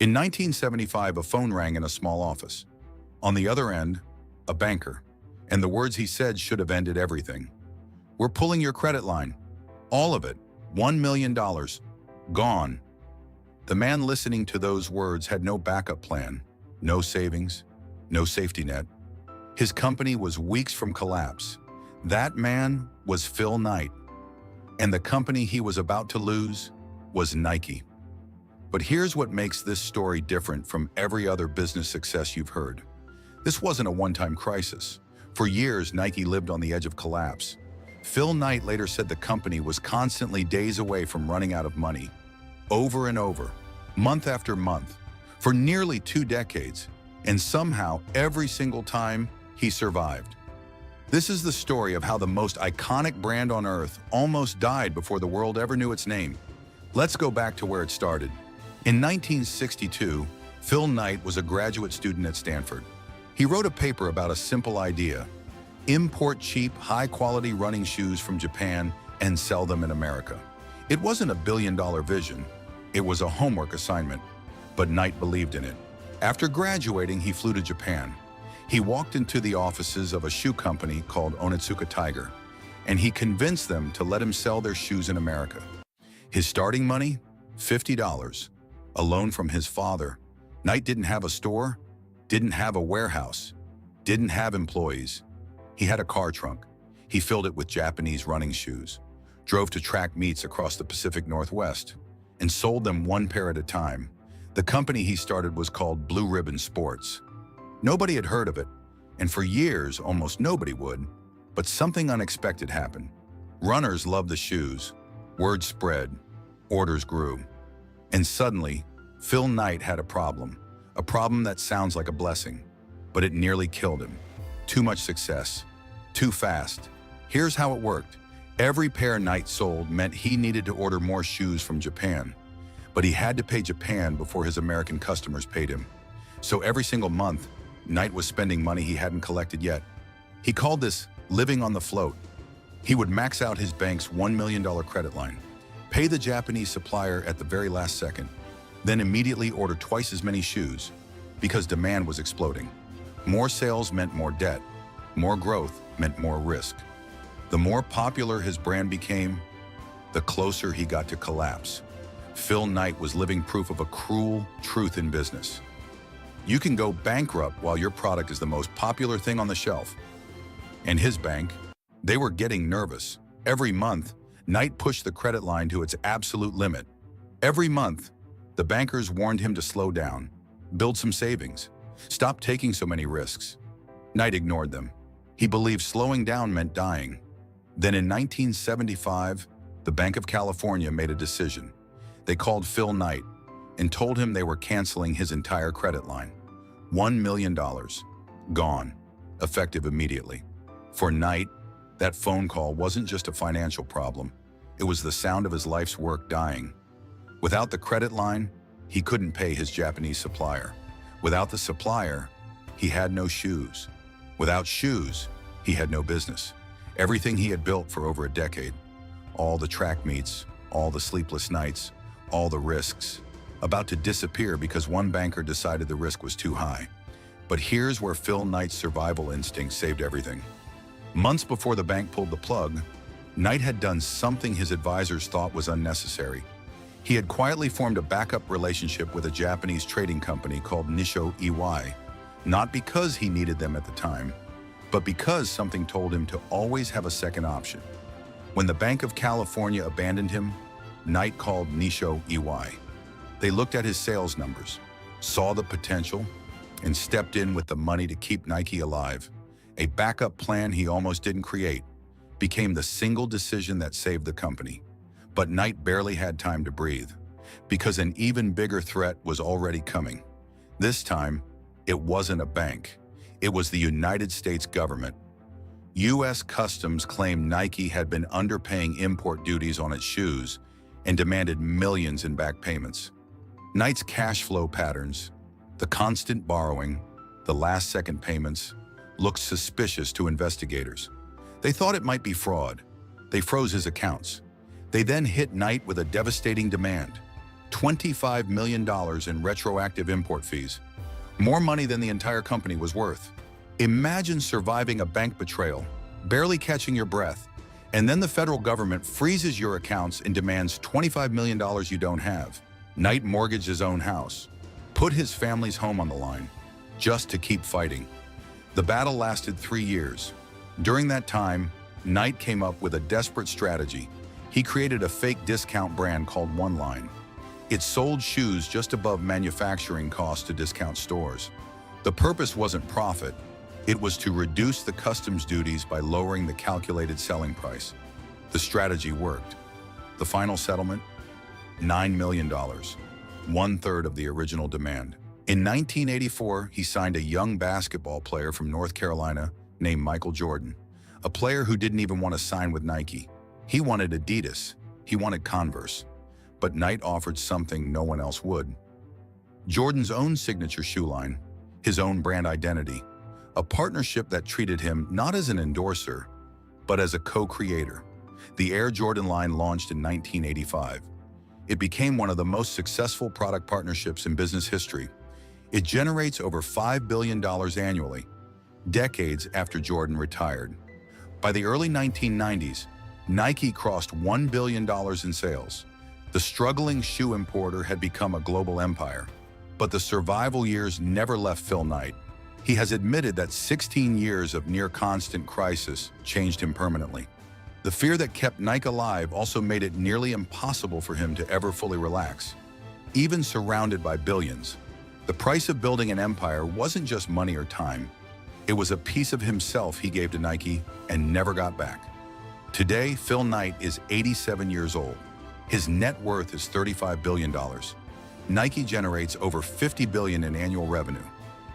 In 1975, a phone rang in a small office. On the other end, a banker. And the words he said should have ended everything. "We're pulling your credit line. All of it. $1 million. Gone." The man listening to those words had no backup plan, no savings, no safety net. His company was weeks from collapse. That man was Phil Knight. And the company he was about to lose was Nike. But here's what makes this story different from every other business success you've heard. This wasn't a one-time crisis. For years, Nike lived on the edge of collapse. Phil Knight later said the company was constantly days away from running out of money. Over and over, month after month, for nearly 2 decades. And somehow, every single time, he survived. This is the story of how the most iconic brand on earth almost died before the world ever knew its name. Let's go back to where it started. In 1962, Phil Knight was a graduate student at Stanford. He wrote a paper about a simple idea: import cheap, high-quality running shoes from Japan and sell them in America. It wasn't a billion-dollar vision. It was a homework assignment, but Knight believed in it. After graduating, he flew to Japan. He walked into the offices of a shoe company called Onitsuka Tiger, and he convinced them to let him sell their shoes in America. His starting money? $50. A loan from his father. Knight didn't have a store, didn't have a warehouse, didn't have employees. He had a car trunk. He filled it with Japanese running shoes, drove to track meets across the Pacific Northwest, and sold them one pair at a time. The company he started was called Blue Ribbon Sports. Nobody had heard of it, and for years, almost nobody would. But something unexpected happened. Runners loved the shoes. Word spread. Orders grew. And suddenly, Phil Knight had a problem that sounds like a blessing, but it nearly killed him. Too much success. Too fast. Here's how it worked. Every pair Knight sold meant he needed to order more shoes from Japan. But he had to pay Japan before his American customers paid him. So every single month, Knight was spending money he hadn't collected yet. He called this living on the float. He would max out his bank's $1 million credit line, pay the Japanese supplier at the very last second, then immediately order twice as many shoes because demand was exploding. More sales meant more debt. More growth meant more risk. The more popular his brand became, the closer he got to collapse. Phil Knight was living proof of a cruel truth in business. You can go bankrupt while your product is the most popular thing on the shelf. And his bank, they were getting nervous. Every month, Knight pushed the credit line to its absolute limit. Every month, the bankers warned him to slow down, build some savings, stop taking so many risks. Knight ignored them. He believed slowing down meant dying. Then in 1975, the Bank of California made a decision. They called Phil Knight and told him they were canceling his entire credit line. $1 million. Gone. Effective immediately. For Knight, that phone call wasn't just a financial problem. It was the sound of his life's work dying. Without the credit line, he couldn't pay his Japanese supplier. Without the supplier, he had no shoes. Without shoes, he had no business. Everything he had built for over a decade, all the track meets, all the sleepless nights, all the risks, about to disappear because one banker decided the risk was too high. But here's where Phil Knight's survival instinct saved everything. Months before the bank pulled the plug, Knight had done something his advisors thought was unnecessary. He had quietly formed a backup relationship with a Japanese trading company called Nisho EY, not because he needed them at the time, but because something told him to always have a second option. When the Bank of California abandoned him, Knight called Nisho EY. They looked at his sales numbers, saw the potential, and stepped in with the money to keep Nike alive. A backup plan he almost didn't create became the single decision that saved the company. But Knight barely had time to breathe, because an even bigger threat was already coming. This time, it wasn't a bank. It was the United States government. U.S. Customs claimed Nike had been underpaying import duties on its shoes and demanded millions in back payments. Knight's cash flow patterns, the constant borrowing, the last-second payments, looked suspicious to investigators. They thought it might be fraud. They froze his accounts. They then hit Knight with a devastating demand: $25 million in retroactive import fees. More money than the entire company was worth. Imagine surviving a bank betrayal, barely catching your breath, and then the federal government freezes your accounts and demands $25 million you don't have. Knight mortgaged his own house, put his family's home on the line, just to keep fighting. The battle lasted 3 years. During that time, Knight came up with a desperate strategy. He created a fake discount brand called One Line. It sold shoes just above manufacturing costs to discount stores. The purpose wasn't profit. It was to reduce the customs duties by lowering the calculated selling price. The strategy worked. The final settlement? $9 million, 1/3 of the original demand. In 1984, he signed a young basketball player from North Carolina named Michael Jordan, a player who didn't even want to sign with Nike. He wanted Adidas. He wanted Converse. But Knight offered something no one else would. Jordan's own signature shoe line, his own brand identity, a partnership that treated him not as an endorser, but as a co-creator. The Air Jordan line launched in 1985. It became one of the most successful product partnerships in business history. It generates over $5 billion annually, decades after Jordan retired. By the early 1990s, Nike crossed $1 billion in sales. The struggling shoe importer had become a global empire. But the survival years never left Phil Knight. He has admitted that 16 years of near-constant crisis changed him permanently. The fear that kept Nike alive also made it nearly impossible for him to ever fully relax. Even surrounded by billions, the price of building an empire wasn't just money or time. It was a piece of himself he gave to Nike and never got back. Today, Phil Knight is 87 years old. His net worth is $35 billion. Nike generates over $50 billion in annual revenue.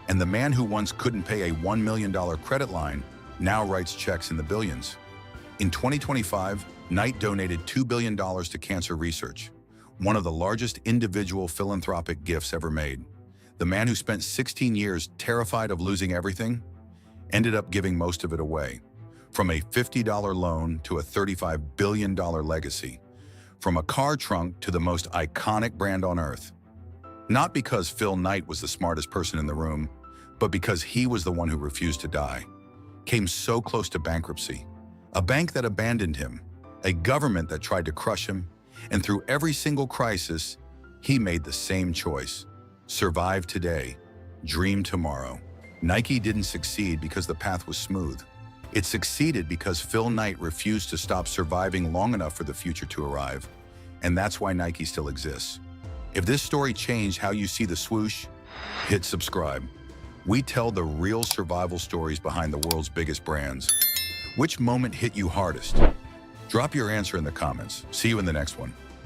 And the man who once couldn't pay a $1 million credit line now writes checks in the billions. In 2025, Knight donated $2 billion to cancer research, one of the largest individual philanthropic gifts ever made. The man who spent 16 years terrified of losing everything ended up giving most of it away, from a $50 loan to a $35 billion legacy, from a car trunk to the most iconic brand on earth. Not because Phil Knight was the smartest person in the room, but because he was the one who refused to die, came so close to bankruptcy, a bank that abandoned him, a government that tried to crush him, and through every single crisis, he made the same choice: survive today, dream tomorrow. Nike didn't succeed because the path was smooth. It succeeded because Phil Knight refused to stop surviving long enough for the future to arrive. And that's why Nike still exists. If this story changed how you see the swoosh, hit subscribe. We tell the real survival stories behind the world's biggest brands. Which moment hit you hardest? Drop your answer in the comments. See you in the next one.